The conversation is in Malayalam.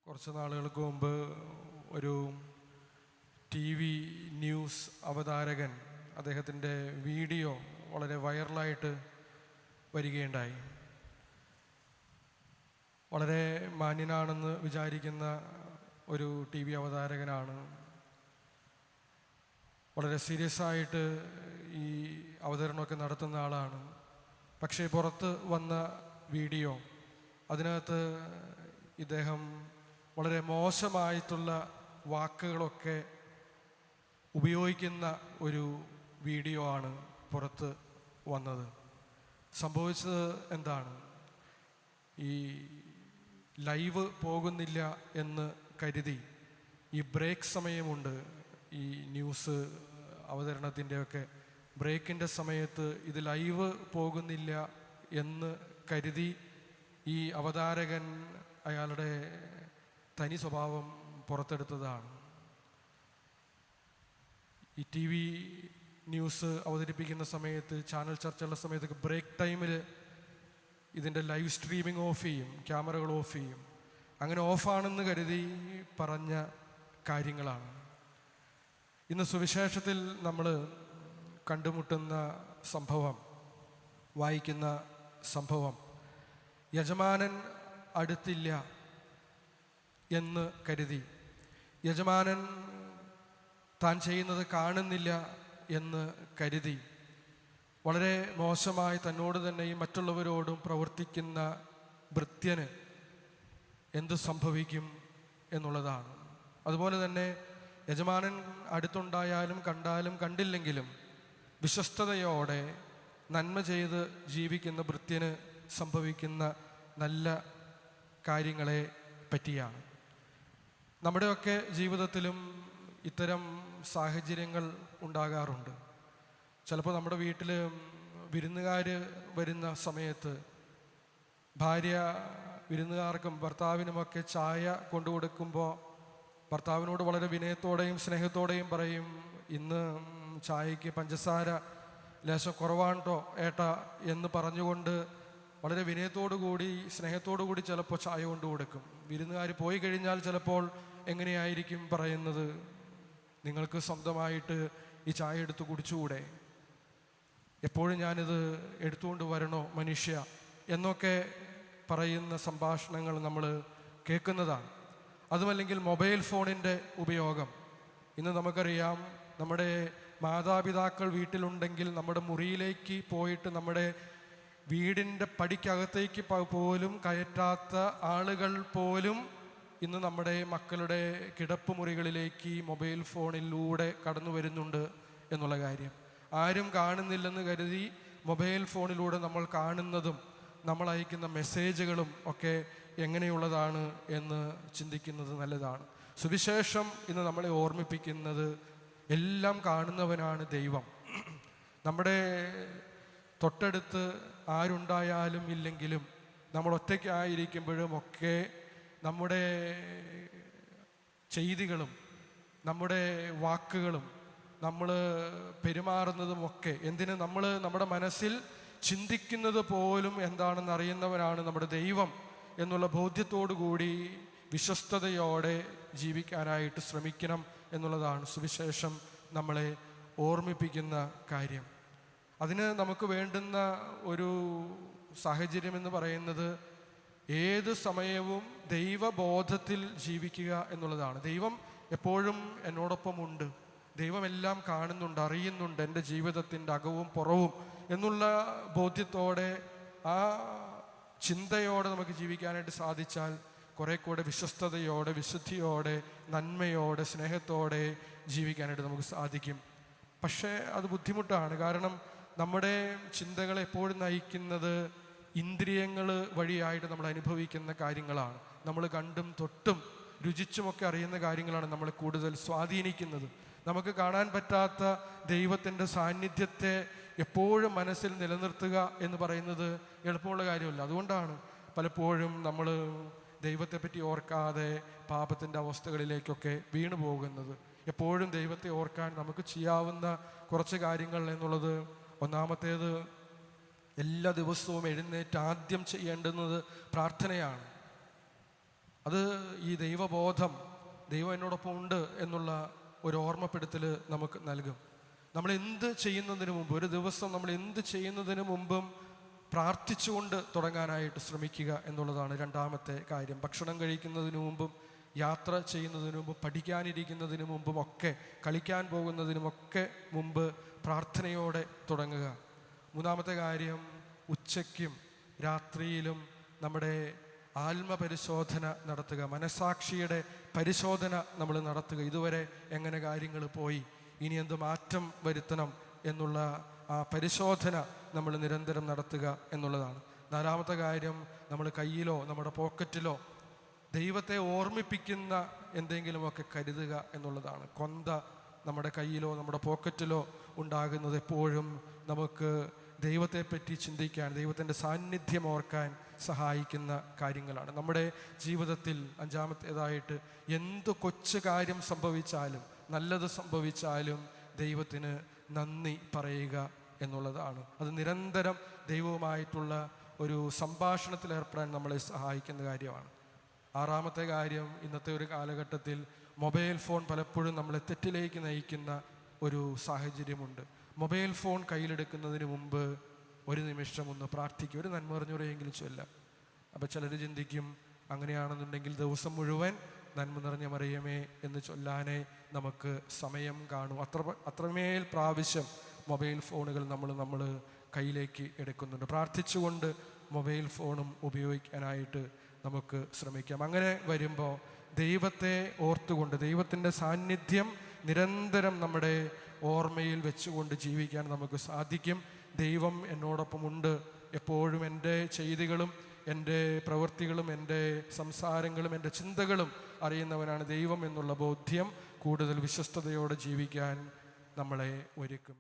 കുറച്ച് നാളുകൾക്ക് മുമ്പ് ഒരു TV ന്യൂസ് അവതാരകൻ അദ്ദേഹത്തിൻ്റെ വീഡിയോ വളരെ വൈറലായിട്ട് വരികയുണ്ടായി. വളരെ മാന്യനാണെന്ന് വിചാരിക്കുന്ന ഒരു TV അവതാരകനാണ്. വളരെ സീരിയസ് ആയിട്ട് ഈ അവതരണമൊക്കെ നടത്തുന്ന ആളാണ്. പക്ഷേ പുറത്ത് വന്ന വീഡിയോ, അതിനകത്ത് ഇദ്ദേഹം വളരെ മോശമായിട്ടുള്ള വാക്കുകളൊക്കെ ഉപയോഗിക്കുന്ന ഒരു വീഡിയോ ആണ് പുറത്ത് വന്നത്. സംഭവിച്ചത് എന്താണ്? ഈ ലൈവ് പോകുന്നില്ല എന്ന് കരുതി ഈ ബ്രേക്ക് സമയമുണ്ട്, ഈ ന്യൂസ് അവതരണത്തിൻ്റെയൊക്കെ ബ്രേക്കിൻ്റെ സമയത്ത് ഇത് ലൈവ് പോകുന്നില്ല എന്ന് കരുതി ഈ അവതാരകൻ അയാളുടെ തനി സ്വഭാവം പുറത്തെടുത്തതാണ്. ഈ TV ന്യൂസ് അവതരിപ്പിക്കുന്ന സമയത്ത്, ചാനൽ ചർച്ചയുള്ള സമയത്തൊക്കെ ബ്രേക്ക് ടൈമിൽ ഇതിൻ്റെ ലൈവ് സ്ട്രീമിംഗ് ഓഫ് ചെയ്യും, ക്യാമറകൾ ഓഫ് ചെയ്യും. അങ്ങനെ ഓഫാണെന്ന് കരുതി പറഞ്ഞ കാര്യങ്ങളാണ്. ഇന്ന് സുവിശേഷത്തിൽ നമ്മൾ കണ്ടുമുട്ടുന്ന സംഭവം, വായിക്കുന്ന സംഭവം, യജമാനൻ അടുത്തില്ല എന്ന് കരുതി, യജമാനൻ താൻ ചെയ്യുന്നത് കാണുന്നില്ല എന്ന് കരുതി വളരെ മോശമായി തന്നോട് തന്നെയും മറ്റുള്ളവരോടും പ്രവർത്തിക്കുന്ന ഭൃത്യന് എന്ത് സംഭവിക്കും എന്നുള്ളതാണ്. അതുപോലെ തന്നെ യജമാനൻ അടുത്തുണ്ടായാലും കണ്ടാലും കണ്ടില്ലെങ്കിലും വിശ്വസ്തയോടെ നന്മ ചെയ്ത് ജീവിക്കുന്ന ഭൃത്യന് സംഭവിക്കുന്ന നല്ല കാര്യങ്ങളെ പറ്റിയാണ്. നമ്മുടെയൊക്കെ ജീവിതത്തിലും ഇത്തരം സാഹചര്യങ്ങൾ ഉണ്ടാകാറുണ്ട്. ചിലപ്പോൾ നമ്മുടെ വീട്ടിൽ വിരുന്നുകാർ വരുന്ന സമയത്ത് ഭാര്യ വിരുന്നുകാർക്കും ഭർത്താവിനുമൊക്കെ ചായ കൊണ്ടു കൊടുക്കുമ്പോൾ ഭർത്താവിനോട് വളരെ വിനയത്തോടെയും സ്നേഹത്തോടെയും പറയും, ഇന്ന് ചായക്ക് പഞ്ചസാര ലേശം കുറവാണ്ടോ ഏട്ടാ എന്ന് പറഞ്ഞുകൊണ്ട് വളരെ വിനയത്തോടു കൂടി സ്നേഹത്തോടു കൂടി ചിലപ്പോൾ ചായ കൊണ്ടു കൊടുക്കും. വിരുന്നുകാർ പോയി കഴിഞ്ഞാൽ ചിലപ്പോൾ എങ്ങനെയായിരിക്കും പറയുന്നത്, നിങ്ങൾക്ക് സ്വന്തമായിട്ട് ഈ ചായ എടുത്ത് കുടിച്ചുകൂടെ, എപ്പോഴും ഞാനിത് എടുത്തുകൊണ്ട് വരണോ മനുഷ്യ എന്നൊക്കെ പറയുന്ന സംഭാഷണങ്ങൾ നമ്മൾ കേൾക്കുന്നതാണ്. അതുമല്ലെങ്കിൽ മൊബൈൽ ഫോണിൻ്റെ ഉപയോഗം. ഇന്ന് നമുക്കറിയാം, നമ്മുടെ മാതാപിതാക്കൾ വീട്ടിലുണ്ടെങ്കിൽ നമ്മുടെ മുറിയിലേക്ക് പോയിട്ട് നമ്മുടെ വീടിൻ്റെ പടിക്കകത്തേക്ക് പോലും കയറ്റാത്ത ആളുകൾ പോലും ഇന്ന് നമ്മുടെ മക്കളുടെ കിടപ്പ് മുറികളിലേക്ക് മൊബൈൽ ഫോണിലൂടെ കടന്നു വരുന്നുണ്ട് എന്നുള്ള കാര്യം. ആരും കാണുന്നില്ലെന്ന് കരുതി മൊബൈൽ ഫോണിലൂടെ നമ്മൾ കാണുന്നതും നമ്മൾ അയക്കുന്ന മെസ്സേജുകളും ഒക്കെ എങ്ങനെയുള്ളതാണ് എന്ന് ചിന്തിക്കുന്നത് നല്ലതാണ്. സുവിശേഷം ഇന്ന് നമ്മളെ ഓർമ്മിപ്പിക്കുന്നത്, എല്ലാം കാണുന്നവനാണ് ദൈവം. നമ്മുടെ തൊട്ടടുത്ത് ആരുണ്ടായാലും ഇല്ലെങ്കിലും, നമ്മൾ ഒറ്റയ്ക്കായിരിക്കുമ്പോഴും ഒക്കെ നമ്മുടെ ചെയ്തികളും നമ്മുടെ വാക്കുകളും നമ്മൾ പെരുമാറുന്നതുമൊക്കെ എന്തിന് നമ്മൾ നമ്മുടെ മനസ്സിൽ ചിന്തിക്കുന്നത് പോലും എന്താണെന്ന് അറിയുന്നവനാണ് നമ്മുടെ ദൈവം എന്നുള്ള ബോധ്യത്തോടു കൂടി വിശ്വസ്തയോടെ ജീവിക്കാനായിട്ട് ശ്രമിക്കണം എന്നുള്ളതാണ് സുവിശേഷം നമ്മളെ ഓർമ്മിപ്പിക്കുന്ന കാര്യം. അതിന് നമുക്ക് വേണ്ടുന്ന ഒരു സാഹചര്യം എന്ന് പറയുന്നത് ഏത് സമയവും ദൈവബോധത്തിൽ ജീവിക്കുക എന്നുള്ളതാണ്. ദൈവം എപ്പോഴും എന്നോടൊപ്പമുണ്ട്, ദൈവം എല്ലാം കാണുന്നുണ്ട്, അറിയുന്നുണ്ട്, എൻ്റെ ജീവിതത്തിൻ്റെ അകവും പുറവും എന്നുള്ള ബോധ്യത്തോടെ, ആ ചിന്തയോടെ നമുക്ക് ജീവിക്കാനായിട്ട് സാധിച്ചാൽ കുറെ കൂടെ വിശ്വസ്തയോടെ, വിശുദ്ധിയോടെ, നന്മയോടെ, സ്നേഹത്തോടെ ജീവിക്കാനായിട്ട് നമുക്ക് സാധിക്കും. പക്ഷേ അത് ബുദ്ധിമുട്ടാണ്. കാരണം നമ്മുടെ ചിന്തകളെ എപ്പോഴും നയിക്കുന്നത് ഇന്ദ്രിയങ്ങൾ വഴിയായിട്ട് നമ്മൾ അനുഭവിക്കുന്ന കാര്യങ്ങളാണ്. നമ്മൾ കണ്ടും തൊട്ടും രുചിച്ചുമൊക്കെ അറിയുന്ന കാര്യങ്ങളാണ് നമ്മളെ കൂടുതൽ സ്വാധീനിക്കുന്നത്. നമുക്ക് കാണാൻ പറ്റാത്ത ദൈവത്തിൻ്റെ സാന്നിധ്യത്തെ എപ്പോഴും മനസ്സിൽ നിലനിർത്തുക എന്ന് പറയുന്നത് എളുപ്പമുള്ള കാര്യമല്ല. അതുകൊണ്ടാണ് പലപ്പോഴും നമ്മൾ ദൈവത്തെപ്പറ്റി ഓർക്കാതെ പാപത്തിൻ്റെ അവസ്ഥകളിലേക്കൊക്കെ വീണു പോകുന്നത്. എപ്പോഴും ദൈവത്തെ ഓർക്കാൻ നമുക്ക് ചെയ്യാവുന്ന കുറച്ച് കാര്യങ്ങൾ എന്നുള്ളത്, ഒന്നാമത്തേത്, എല്ലാ ദിവസവും എഴുന്നേറ്റ് ആദ്യം ചെയ്യേണ്ടുന്നത് പ്രാർത്ഥനയാണ്. അത് ഈ ദൈവബോധം, ദൈവം എന്നോടൊപ്പം ഉണ്ട് എന്നുള്ള ഒരു ഓർമ്മപ്പെടുത്തൽ നമുക്ക് നൽകും. നമ്മൾ എന്ത് ചെയ്യുന്നതിന് മുമ്പ്, ഒരു ദിവസം നമ്മൾ എന്ത് ചെയ്യുന്നതിന് മുമ്പും പ്രാർത്ഥിച്ചുകൊണ്ട് തുടങ്ങാനായിട്ട് ശ്രമിക്കുക എന്നുള്ളതാണ് രണ്ടാമത്തെ കാര്യം. ഭക്ഷണം കഴിക്കുന്നതിന് മുമ്പും, യാത്ര ചെയ്യുന്നതിന് മുമ്പ്, പഠിക്കാനിരിക്കുന്നതിന് മുമ്പും ഒക്കെ, കളിക്കാൻ പോകുന്നതിനുമൊക്കെ മുമ്പ് പ്രാർത്ഥനയോടെ തുടങ്ങുക. മൂന്നാമത്തെ കാര്യം, ഉച്ചയ്ക്കും രാത്രിയിലും നമ്മുടെ ആത്മപരിശോധന നടത്തുക, മനസാക്ഷിയുടെ പരിശോധന നമ്മൾ നടത്തുക. ഇതുവരെ എങ്ങനെ കാര്യങ്ങൾ പോയി, ഇനി എന്ത് മാറ്റം വരുത്തണം എന്നുള്ള ആ പരിശോധന നമ്മൾ നിരന്തരം നടത്തുക എന്നുള്ളതാണ്. നാലാമത്തെ കാര്യം, നമ്മൾ കയ്യിലോ നമ്മുടെ പോക്കറ്റിലോ ദൈവത്തെ ഓർമ്മിപ്പിക്കുന്ന എന്തെങ്കിലുമൊക്കെ കരുതുക എന്നുള്ളതാണ്. കൊന്ത നമ്മുടെ കയ്യിലോ നമ്മുടെ പോക്കറ്റിലോ ഉണ്ടാകുന്നത് എപ്പോഴും നമുക്ക് ദൈവത്തെപ്പറ്റി ചിന്തിക്കാൻ, ദൈവത്തിൻ്റെ സാന്നിധ്യം ഓർക്കാൻ സഹായിക്കുന്ന കാര്യങ്ങളാണ്. നമ്മുടെ ജീവിതത്തിൽ അഞ്ചാമത്തേതായിട്ട്, എന്ത് കൊച്ചു കാര്യം സംഭവിച്ചാലും, നല്ലത് സംഭവിച്ചാലും ദൈവത്തിന് നന്ദി പറയുക എന്നുള്ളതാണ്. അത് നിരന്തരം ദൈവവുമായിട്ടുള്ള ഒരു സംഭാഷണത്തിൽ ഏർപ്പെടാൻ നമ്മളെ സഹായിക്കുന്ന കാര്യമാണ്. ആറാമത്തെ കാര്യം, ഇന്നത്തെ ഒരു കാലഘട്ടത്തിൽ മൊബൈൽ ഫോൺ പലപ്പോഴും നമ്മളെ തെറ്റിലേക്ക് നയിക്കുന്ന ഒരു സാഹചര്യമുണ്ട്. മൊബൈൽ ഫോൺ കയ്യിലെടുക്കുന്നതിന് മുമ്പ് ഒരു നിമിഷം ഒന്ന് പ്രാർത്ഥിക്കുക, ഒരു നന്മ നിറഞ്ഞുറയെങ്കിലും ചൊല്ലാം. അപ്പോൾ ചിലർ ചിന്തിക്കും, അങ്ങനെയാണെന്നുണ്ടെങ്കിൽ ദിവസം മുഴുവൻ നന്മ നിറഞ്ഞ മറിയമേ എന്ന് ചൊല്ലാനേ നമുക്ക് സമയം കാണും. അത്രമേൽ പ്രാവശ്യം മൊബൈൽ ഫോണുകൾ നമ്മൾ കയ്യിലേക്ക് എടുക്കുന്നുണ്ട്. പ്രാർത്ഥിച്ചുകൊണ്ട് മൊബൈൽ ഫോണും ഉപയോഗിക്കാനായിട്ട് നമുക്ക് ശ്രമിക്കാം. അങ്ങനെ വരുമ്പോൾ ദൈവത്തെ ഓർത്തുകൊണ്ട്, ദൈവത്തിൻ്റെ സാന്നിധ്യം നിരന്തരം നമ്മുടെ ഓർമ്മയിൽ വെച്ചുകൊണ്ട് ജീവിക്കാൻ നമുക്ക് സാധിക്കും. ദൈവം എന്നോടൊപ്പമുണ്ട്, എപ്പോഴും എൻ്റെ ചെയ്തികളും എൻ്റെ പ്രവൃത്തികളും എൻ്റെ സംസാരങ്ങളും എൻ്റെ ചിന്തകളും അറിയുന്നവനാണ് ദൈവം എന്നുള്ള ബോധ്യം കൂടുതൽ വിശ്വസ്തയോടെ ജീവിക്കാൻ നമ്മളെ ഒരുക്കും.